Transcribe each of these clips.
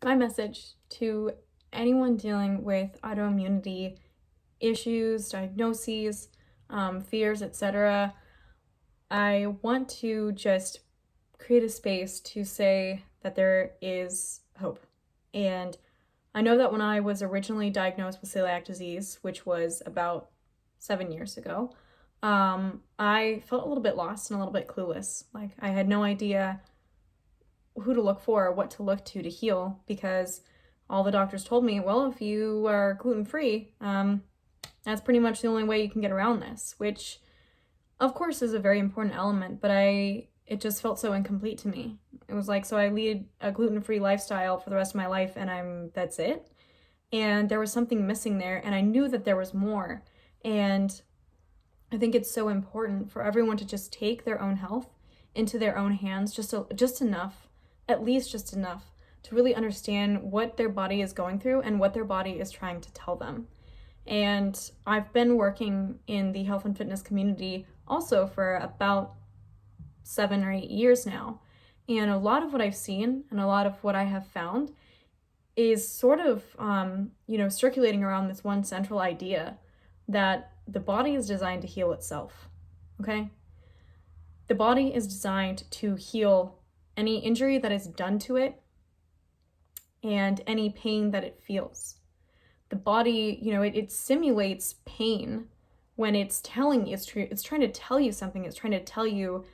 My message to anyone dealing with autoimmunity issues, diagnoses, fears, etc., I want to just create a space to say that there is hope. And I know that when I was originally diagnosed with celiac disease, which was about 7 years ago, I felt a little bit lost and a little bit clueless. Like, I had no idea who to look for or what to look to heal, because all the doctors told me, well, if you are gluten-free, that's pretty much the only way you can get around this, which of course is a very important element, but it just felt so incomplete to me. It was like, so I lead a gluten-free lifestyle for the rest of my life and that's it. And there was something missing there, and I knew that there was more. And I think it's so important for everyone to just take their own health into their own hands, just enough, at least just enough, to really understand what their body is going through and what their body is trying to tell them. And I've been working in the health and fitness community also for about 7 or 8 years now. And a lot of what I've seen and a lot of what I have found is sort of, circulating around this one central idea that the body is designed to heal itself, okay? The body is designed to heal any injury that is done to it and any pain that it feels. The body, it simulates pain when it's trying to tell you something. It's trying to tell you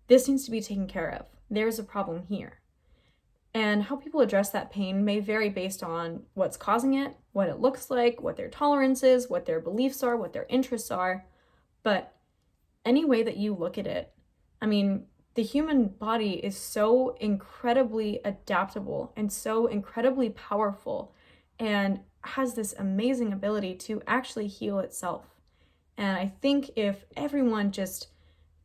this needs to be taken care of. There's a problem here. And how people address that pain may vary based on what's causing it, what it looks like, what their tolerance is, what their beliefs are, what their interests are. But any way that you look at it, the human body is so incredibly adaptable and so incredibly powerful and has this amazing ability to actually heal itself. And I think if everyone just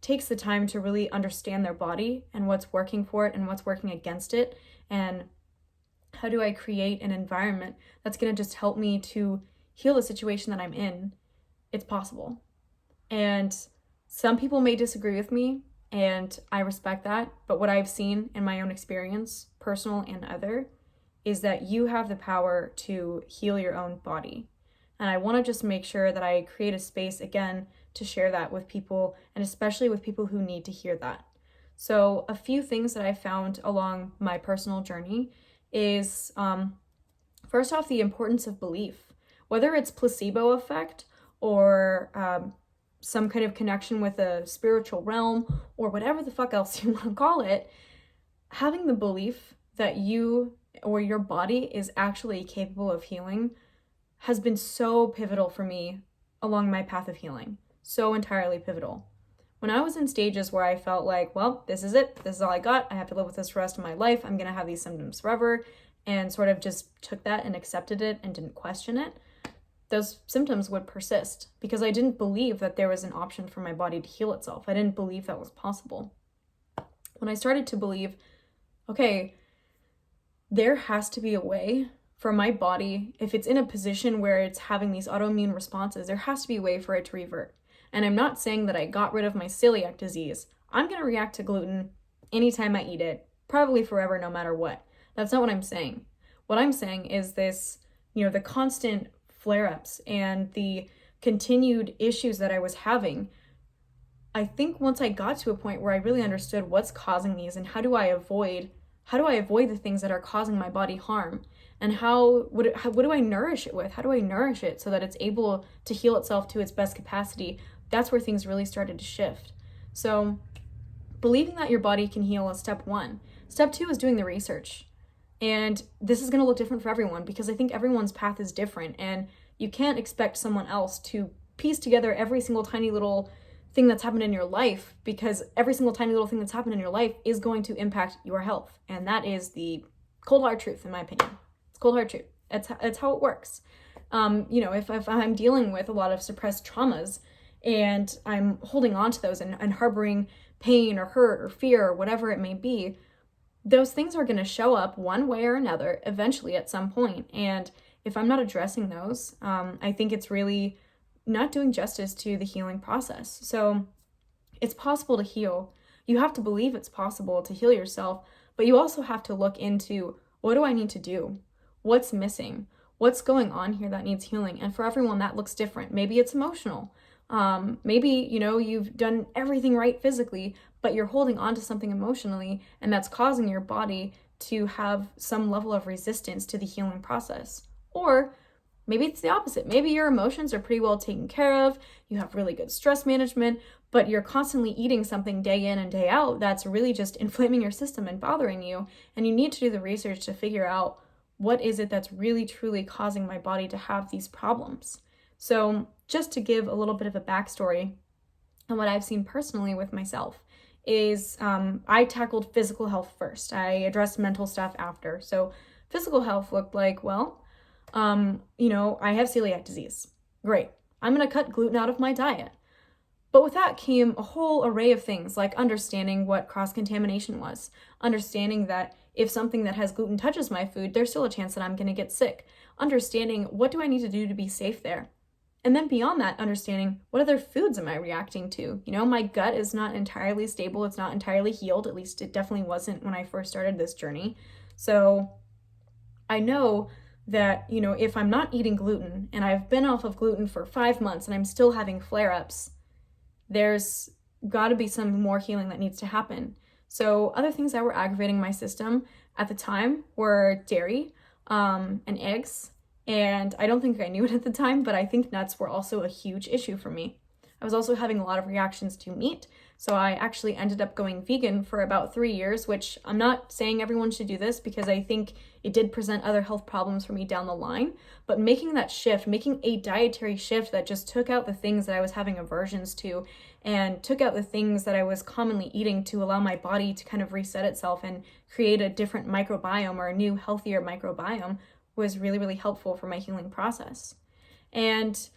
takes the time to really understand their body and what's working for it and what's working against it, and how do I create an environment that's going to just help me to heal the situation that I'm in, it's possible. And some people may disagree with me, and I respect that, but what I've seen in my own experience, personal and other, is that you have the power to heal your own body. And I want to just make sure that I create a space, again, to share that with people, and especially with people who need to hear that. So a few things that I found along my personal journey is, first off, the importance of belief. Whether it's placebo effect or some kind of connection with a spiritual realm or whatever the fuck else you want to call it, having the belief that you or your body is actually capable of healing has been so pivotal for me along my path of healing. So entirely pivotal. When I was in stages where I felt like, well, this is it, this is all I got, I have to live with this for the rest of my life, I'm gonna have these symptoms forever, and sort of just took that and accepted it and didn't question it, those symptoms would persist because I didn't believe that there was an option for my body to heal itself. I didn't believe that was possible. When I started to believe, okay, there has to be a way for my body, if it's in a position where it's having these autoimmune responses, there has to be a way for it to revert. And I'm not saying that I got rid of my celiac disease. I'm going to react to gluten anytime I eat it, probably forever, no matter what. That's not what I'm saying. What I'm saying is this, the constant flare-ups and the continued issues that I was having. I think once I got to a point where I really understood what's causing these and how do I avoid the things that are causing my body harm, and what do I nourish it with? How do I nourish it so that it's able to heal itself to its best capacity? That's where things really started to shift. So believing that your body can heal is step 1. Step 2 is doing the research. And this is going to look different for everyone because I think everyone's path is different, and you can't expect someone else to piece together every single tiny little thing that's happened in your life, because every single tiny little thing that's happened in your life is going to impact your health. And that is the cold hard truth, in my opinion. It's cold hard truth. That's how it works. If I'm dealing with a lot of suppressed traumas and I'm holding on to those and harboring pain or hurt or fear or whatever it may be, those things are going to show up one way or another eventually at some point. And if I'm not addressing those, I think it's really not doing justice to the healing process. So it's possible to heal. You have to believe it's possible to heal yourself, but you also have to look into What do I need to do? What's missing? What's going on here that needs healing? And for everyone, that looks different. Maybe it's emotional. Maybe, you've done everything right physically, but you're holding on to something emotionally, and that's causing your body to have some level of resistance to the healing process. Or maybe it's the opposite. Maybe your emotions are pretty well taken care of. You have really good stress management, but you're constantly eating something day in and day out that's really just inflaming your system and bothering you. And you need to do the research to figure out what is it that's really truly causing my body to have these problems. So just to give a little bit of a backstory on what I've seen personally with myself is I tackled physical health first. I addressed mental stuff after. So physical health looked like, well, I have celiac disease. Great. I'm going to cut gluten out of my diet. But with that came a whole array of things, like understanding what cross-contamination was, understanding that if something that has gluten touches my food, there's still a chance that I'm going to get sick, understanding what do I need to do to be safe there. And then beyond that, understanding what other foods am I reacting to? My gut is not entirely stable. It's not entirely healed. At least it definitely wasn't when I first started this journey. So I know that, if I'm not eating gluten and I've been off of gluten for 5 months and I'm still having flare-ups, there's got to be some more healing that needs to happen. So other things that were aggravating my system at the time were dairy and eggs. And I don't think I knew it at the time, but I think nuts were also a huge issue for me. I was also having a lot of reactions to meat, so I actually ended up going vegan for about 3 years, which I'm not saying everyone should do this because I think it did present other health problems for me down the line, but making that shift, making a dietary shift that just took out the things that I was having aversions to and took out the things that I was commonly eating to allow my body to kind of reset itself and create a different microbiome or a new, healthier microbiome was really, really helpful for my healing process. And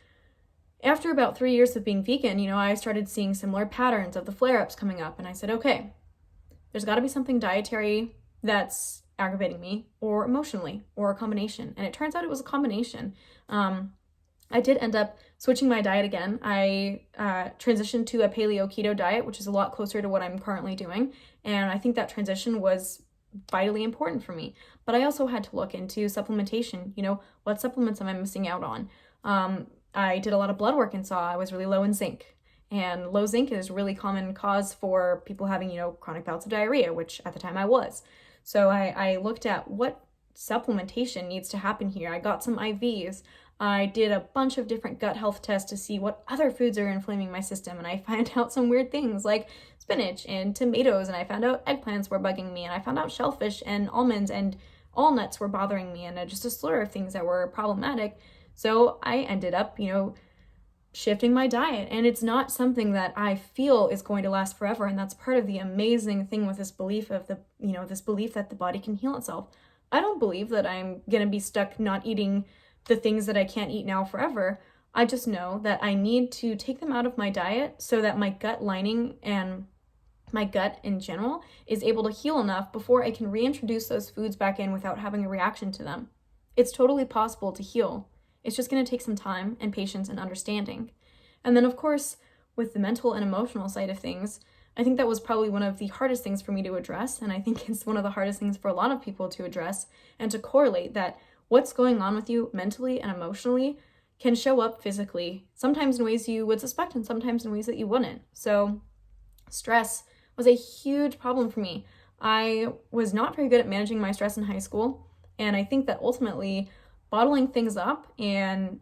after about 3 years of being vegan, I started seeing similar patterns of the flare-ups coming up. And I said, okay, there's got to be something dietary that's aggravating me, or emotionally, or a combination. And it turns out it was a combination. I did end up switching my diet again. I transitioned to a paleo-keto diet, which is a lot closer to what I'm currently doing. And I think that transition was vitally important for me. But I also had to look into supplementation. What supplements am I missing out on? I did a lot of blood work and saw I was really low in zinc. And low zinc is a really common cause for people having, chronic bouts of diarrhea, which at the time I was. So I looked at what supplementation needs to happen here. I got some IVs. I did a bunch of different gut health tests to see what other foods are inflaming my system. And I found out some weird things like spinach and tomatoes. And I found out eggplants were bugging me. And I found out shellfish and almonds and all nuts were bothering me. And just a slur of things that were problematic. So I ended up, shifting my diet. And it's not something that I feel is going to last forever. And that's part of the amazing thing with this belief of this belief that the body can heal itself. I don't believe that I'm going to be stuck not eating the things that I can't eat now forever. I just know that I need to take them out of my diet so that my gut lining and my gut in general is able to heal enough before I can reintroduce those foods back in without having a reaction to them. It's totally possible to heal. It's just going to take some time and patience and understanding. And then, of course, with the mental and emotional side of things, I think that was probably one of the hardest things for me to address. And I think it's one of the hardest things for a lot of people to address and to correlate that what's going on with you mentally and emotionally can show up physically, sometimes in ways you would suspect and sometimes in ways that you wouldn't. So stress was a huge problem for me. I was not very good at managing my stress in high school. And I think that ultimately bottling things up and,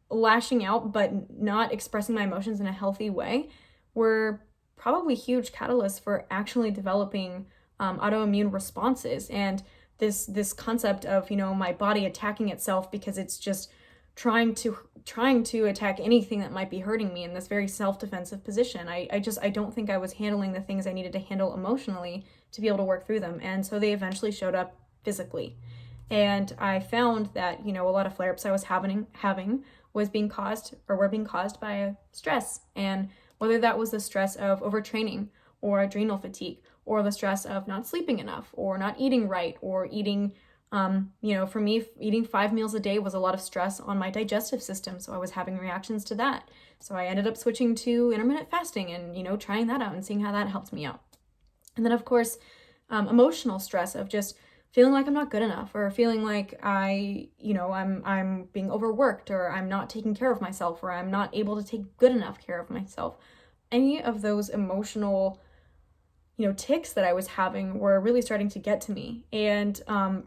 lashing out but not expressing my emotions in a healthy way were probably huge catalysts for actually developing autoimmune responses. And this concept of, my body attacking itself because it's just trying to attack anything that might be hurting me in this very self-defensive position. I don't think I was handling the things I needed to handle emotionally to be able to work through them. And so they eventually showed up physically. And I found that, a lot of flare-ups I was having were being caused by stress. And whether that was the stress of overtraining or adrenal fatigue, or the stress of not sleeping enough, or not eating right, or eating, for me, eating 5 meals a day was a lot of stress on my digestive system. So I was having reactions to that. So I ended up switching to intermittent fasting and, trying that out and seeing how that helped me out. And then, of course, emotional stress of just feeling like I'm not good enough, or feeling like I'm being overworked, or I'm not taking care of myself, or I'm not able to take good enough care of myself. Any of those emotional, tics that I was having were really starting to get to me. And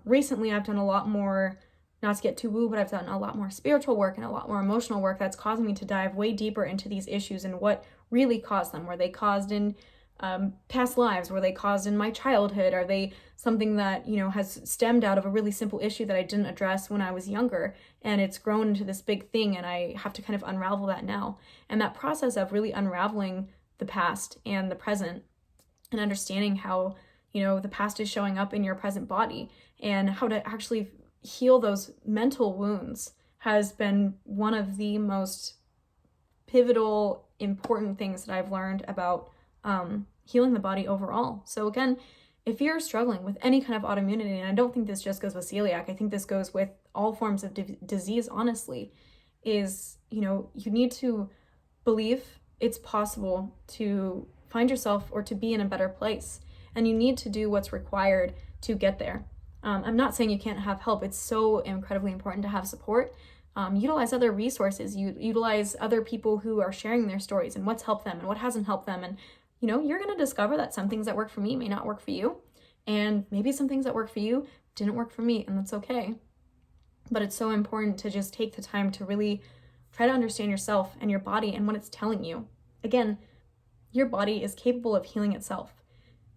recently I've done a lot more, not to get too woo, but I've done a lot more spiritual work and a lot more emotional work that's causing me to dive way deeper into these issues and what really caused them. Were they caused in past lives? Were they caused in my childhood? Are they something that, has stemmed out of a really simple issue that I didn't address when I was younger, and it's grown into this big thing, and I have to kind of unravel that now. And that process of really unraveling the past and the present, and understanding how, the past is showing up in your present body, and how to actually heal those mental wounds, has been one of the most pivotal, important things that I've learned about healing the body overall. So again, if you're struggling with any kind of autoimmunity, and I don't think this just goes with celiac, I think this goes with all forms of disease, honestly, is, you need to believe it's possible to find yourself or to be in a better place. And you need to do what's required to get there. I'm not saying you can't have help. It's so incredibly important to have support. Utilize other resources. You utilize other people who are sharing their stories and what's helped them and what hasn't helped them. And, you're going to discover that some things that work for me may not work for you. And maybe some things that work for you didn't work for me, and that's okay. But it's so important to just take the time to really try to understand yourself and your body and what it's telling you. Again, your body is capable of healing itself.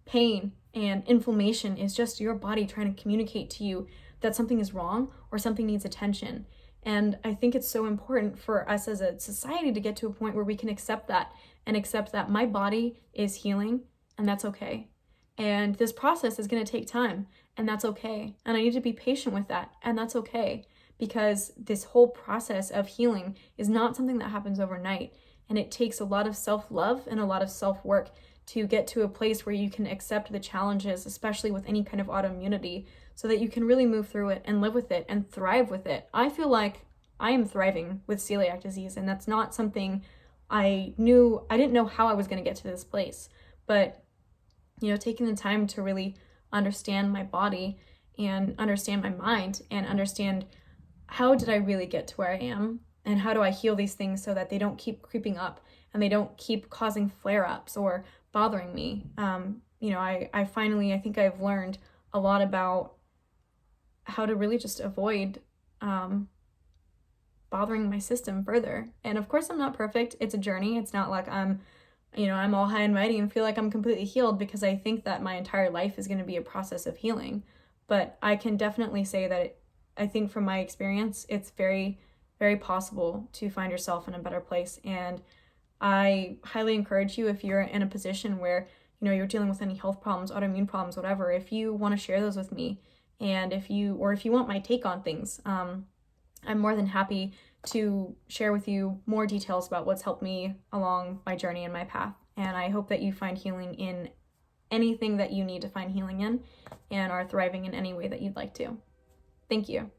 Pain and inflammation is just your body trying to communicate to you that something is wrong or something needs attention. And I think it's so important for us as a society to get to a point where we can accept that, and accept that my body is healing, and that's okay. And this process is going to take time, and that's okay. And I need to be patient with that, and that's okay. Because this whole process of healing is not something that happens overnight. And it takes a lot of self-love and a lot of self-work to get to a place where you can accept the challenges, especially with any kind of autoimmunity, so that you can really move through it and live with it and thrive with it. I feel like I am thriving with celiac disease, and that's not something I didn't know how I was going to get to this place. But, taking the time to really understand my body and understand my mind and understand how did I really get to where I am, and how do I heal these things so that they don't keep creeping up and they don't keep causing flare-ups or bothering me. I think I've learned a lot about how to really just avoid bothering my system further. And of course, I'm not perfect. It's a journey. It's not like I'm all high and mighty and feel like I'm completely healed, because I think that my entire life is going to be a process of healing. But I can definitely say that I think from my experience, it's very, very possible to find yourself in a better place. And I highly encourage you, if you're in a position where, you're dealing with any health problems, autoimmune problems, whatever, if you want to share those with me, and if you want my take on things, I'm more than happy to share with you more details about what's helped me along my journey and my path. And I hope that you find healing in anything that you need to find healing in, and are thriving in any way that you'd like to. Thank you.